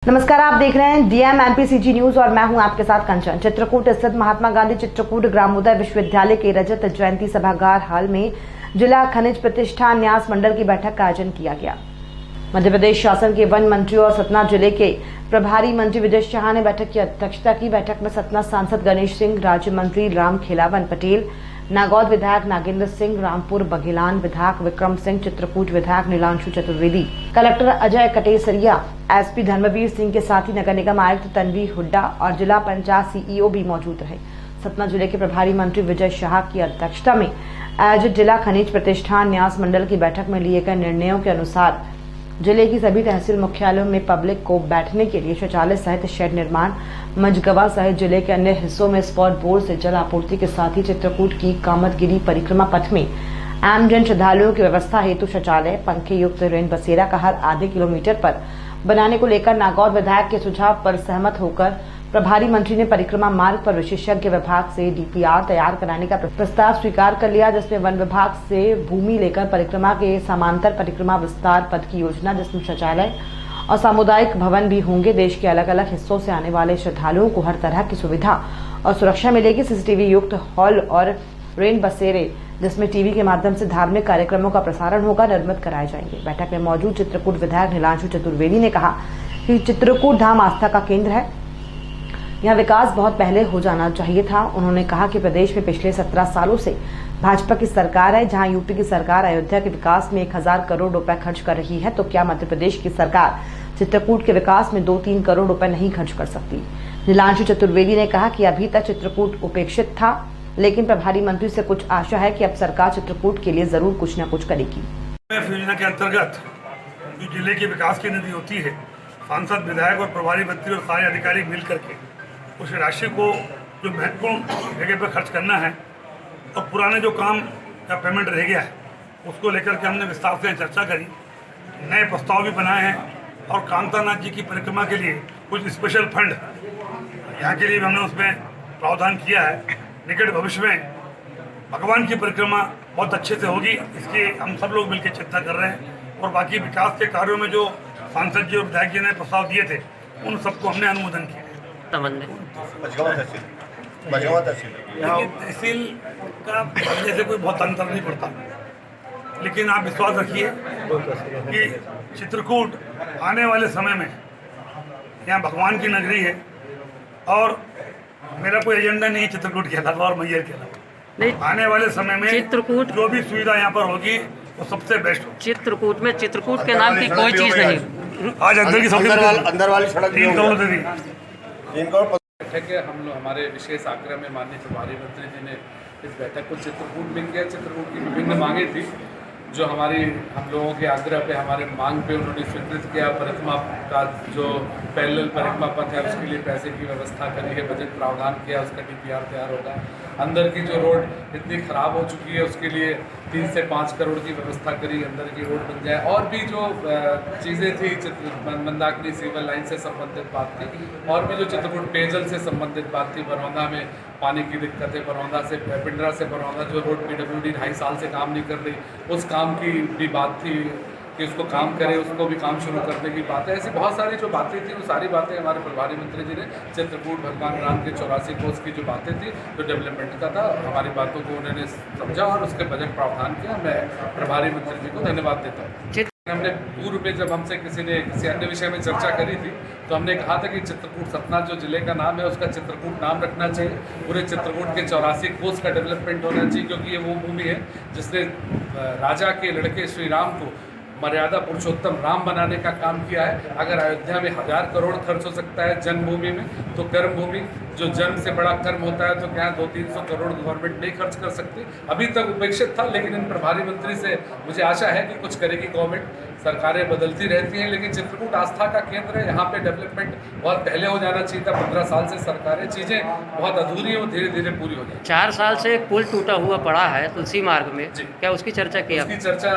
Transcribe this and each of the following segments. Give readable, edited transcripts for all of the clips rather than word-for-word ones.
नमस्कार, आप देख रहे हैं डीएम एमपीसीजी न्यूज और मैं हूं आपके साथ कंचन। चित्रकूट स्थित महात्मा गांधी चित्रकूट ग्रामोदय विश्वविद्यालय के रजत जयंती सभागार हाल में जिला खनिज प्रतिष्ठान न्यास मंडल की बैठक का आयोजन किया गया। मध्य प्रदेश शासन के वन मंत्री और सतना जिले के प्रभारी मंत्री विजय शाह ने बैठक की अध्यक्षता की। बैठक में सतना सांसद गणेश सिंह, राज्य मंत्री राम खेलावन पटेल, नागौद विधायक नागेंद्र सिंह, रामपुर बघेलान विधायक विक्रम सिंह, चित्रकूट विधायक नीलांशु चतुर्वेदी, कलेक्टर अजय कटेसरिया, एसपी धर्मवीर सिंह के साथ ही नगर निगम आयुक्त तन्वी हुड्डा और जिला पंचायत सीईओ भी मौजूद रहे। सतना जिले के प्रभारी मंत्री विजय शाह की अध्यक्षता में आयोजित जिला खनिज प्रतिष्ठान न्यास मंडल की बैठक में लिए गए निर्णयों के अनुसार जिले की सभी तहसील मुख्यालयों में पब्लिक को बैठने के लिए शौचालय सहित शेड निर्माण, मझगवा सहित जिले के अन्य हिस्सों में स्पॉट बोर्ड से जल आपूर्ति के साथ ही चित्रकूट की कामतगिरी परिक्रमा पथ में आम जन श्रद्धालुओं की व्यवस्था हेतु शौचालय, पंखे युक्त रेन बसेरा का हर आधे किलोमीटर पर बनाने को लेकर नागौद विधायक के सुझाव पर सहमत होकर प्रभारी मंत्री ने परिक्रमा मार्ग पर विशेषज्ञ विभाग से डीपीआर तैयार कराने का प्रस्ताव स्वीकार कर लिया, जिसमें वन विभाग से भूमि लेकर परिक्रमा के समांतर परिक्रमा विस्तार पथ की योजना, जिसमें शौचालय और सामुदायिक भवन भी होंगे। देश के अलग अलग हिस्सों से आने वाले श्रद्धालुओं को हर तरह की सुविधा और सुरक्षा मिलेगी। सीसीटीवी युक्त हॉल और रेन बसेरे जिसमें टीवी के माध्यम से धार्मिक कार्यक्रमों का प्रसारण होगा, निर्मित कराए जाएंगे। बैठक में मौजूद चित्रकूट विधायक नीलांशु चतुर्वेदी ने कहा कि चित्रकूट धाम आस्था का केंद्र है, यहाँ विकास बहुत पहले हो जाना चाहिए था। उन्होंने कहा कि प्रदेश में पिछले 17 सालों से भाजपा की सरकार है, जहां यूपी की सरकार अयोध्या के विकास में 1000 करोड़ रुपए खर्च कर रही है, तो क्या मध्य प्रदेश की सरकार चित्रकूट के विकास में 2-3 करोड़ रुपए नहीं खर्च कर सकती। नीलांशु चतुर्वेदी ने कहा कि अभी तक चित्रकूट उपेक्षित था, लेकिन प्रभारी मंत्री से कुछ आशा है कि अब सरकार चित्रकूट के लिए जरूर कुछ न कुछ करेगी। योजना के अंतर्गत जो जिले के विकास की निधि होती है, सांसद, विधायक और प्रभारी मंत्री और सारे अधिकारी मिल करके उस राशि को जो महत्वपूर्ण जगह पर खर्च करना है और पुराने जो काम या पेमेंट रह गया है उसको लेकर के हमने विस्तार से चर्चा करी, नए प्रस्ताव भी बनाए हैं और कांतानाथ जी की परिक्रमा के लिए कुछ स्पेशल फंड यहाँ के लिए भी हमने उसमें प्रावधान किया है। निकट भविष्य में भगवान की परिक्रमा बहुत अच्छे से होगी, इसकी हम सब लोग मिलकर चिंता कर रहे हैं और बाकी विकास के कार्यों में जो सांसद जी और विधायक जी ने प्रस्ताव दिए थे उन सबको हमने अनुमोदन किया। तहसील का पहले से कोई बहुत अंतर नहीं पड़ता, लेकिन आप विश्वास रखिए कि चित्रकूट आने वाले समय में यहाँ भगवान की नगरी है और मेरा कोई एजेंडा नहीं है चित्रकूट के अलावा और मैयर के अलावा। आने वाले समय में चित्रकूट जो भी सुविधा यहाँ पर होगी वो सबसे बेस्ट होगी। चित्रकूट में चित्रकूट के नाम की कोई चीज़ नहीं। आज अंदर की अंदर वाली सड़क 3 करोड़ दे दी। बैठक है, हम लोग हमारे विशेष आग्रह में माननीय प्रभारी मंत्री जी ने इस बैठक को चित्रकूट मिल गया। चित्रकूट की विभिन्न मांगे थी जो हमारी हम लोगों के आग्रह पे, हमारे मांग पे उन्होंने स्वीकृत किया। परिक्रमा का जो पैरेलल परिक्रमा पथ है उसके लिए पैसे की व्यवस्था करी है, बजट प्रावधान किया, उसका डीपीआर तैयार होगा। अंदर की जो रोड इतनी ख़राब हो चुकी है उसके लिए 3 से 5 करोड़ की व्यवस्था करी, अंदर की रोड बन जाए। और भी जो चीज़ें थी मंदाकिनी सिविल लाइन से संबंधित बात थी, और भी जो चित्रकूट पेयजल से संबंधित बात थी, बरौंदा में पानी की दिक्कत है, बरौंदा से पिंडरा से बरौंदा जो रोड पीडब्ल्यूडी 2.5 साल से काम नहीं कर रही, उस काम की भी बात थी कि उसको काम करे, उसको भी काम शुरू करने की बात है। ऐसी बहुत सारी जो बातें थी वो सारी बातें हमारे प्रभारी मंत्री जी ने चित्रकूट भगवान राम के 84 कोस की जो बातें थी, जो डेवलपमेंट का था, हमारी बातों को उन्होंने समझा और उसके बजट प्रावधान किया। मैं प्रभारी मंत्री जी को धन्यवाद देता हूँ। हमने पूर्व में जब हमसे किसी ने किसी अन्य विषय में चर्चा करी थी तो हमने कहा था कि चित्रकूट सतना जो जिले का नाम है उसका चित्रकूट नाम रखना चाहिए। पूरे चित्रकूट के 84 कोस का डेवलपमेंट होना चाहिए, क्योंकि ये वो भूमि है जिसने राजा के लड़के श्री राम को मर्यादा पुरुषोत्तम राम बनाने का काम किया है। अगर अयोध्या में 1000 करोड़ खर्च हो सकता है जन्मभूमि में, तो कर्म भूमि जो जन्म से बड़ा कर्म होता है तो क्या 200-300 करोड़ गवर्नमेंट नहीं खर्च कर सकती। अभी तक उपेक्षित था, लेकिन इन प्रभारी मंत्री से मुझे आशा है कि कुछ करेगी गवर्नमेंट। सरकारें बदलती रहती हैं, लेकिन चित्रकूट आस्था का केंद्र है। यहाँ पे डेवलपमेंट बहुत पहले हो जाना चाहिए था। 15 साल से सरकारें चीज़ें बहुत अधूरी हैं, वो धीरे धीरे पूरी हो जाए। 4 साल से एक पुल टूटा हुआ पड़ा है तुलसी मार्ग में, क्या उसकी चर्चा की? उसकी चर्चा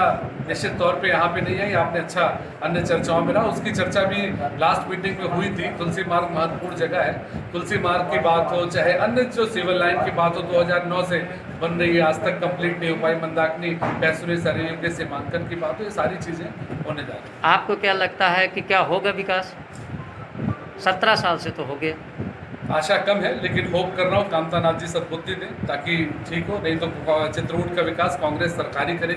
निश्चित तौर पे यहाँ पे नहीं है, आपने अच्छा अन्य चर्चाओं में रहा। उसकी चर्चा भी लास्ट मीटिंग में हुई थी। तुलसी मार्ग महत्वपूर्ण जगह है। तुलसी मार्ग की बात हो चाहे अन्य जो सिविल लाइन की बात हो, 2009 से बन रही है, आज तक कंप्लीट नहीं हो पाई। मंदाकिनी पैसुरी सरयू के सीमांकन की बात हो, ये सारी चीज़ें होने जा रही है। आपको क्या लगता है कि क्या होगा विकास? 17 साल से तो हो गया। आशा कम है, लेकिन होप कर रहा हूँ कामतानाथ जी सद्बुद्धि दें ताकि ठीक हो, नहीं तो चित्रकूट का विकास कांग्रेस सरकार ही करे।